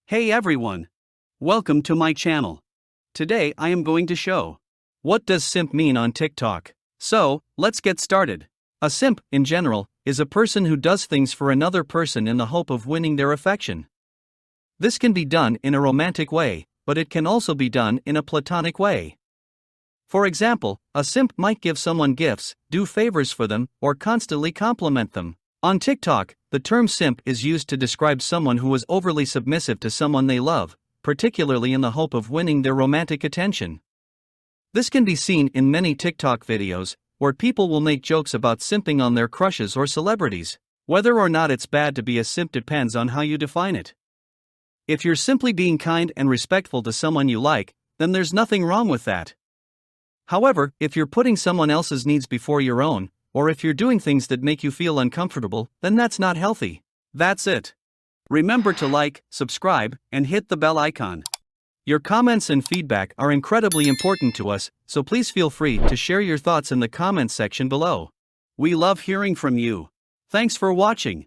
Hey everyone! Welcome to my channel. Today I am going to show what does simp mean on TikTok. So, let's get started. A simp, in general, is a person who does things for another person in the hope of winning their affection. This can be done in a romantic way, but it can also be done in a platonic way. For example, a simp might give someone gifts, do favors for them, or constantly compliment them. On TikTok, the term simp is used to describe someone who is overly submissive to someone they love, particularly in the hope of winning their romantic attention. This can be seen in many TikTok videos, where people will make jokes about simping on their crushes or celebrities. Whether or not it's bad to be a simp depends on how you define it. If you're simply being kind and respectful to someone you like, then there's nothing wrong with that. However, if you're putting someone else's needs before your own, or if you're doing things that make you feel uncomfortable, then that's not healthy. That's it. Remember to like, subscribe, and hit the bell icon. Your comments and feedback are incredibly important to us, so please feel free to share your thoughts in the comments section below. We love hearing from you. Thanks for watching.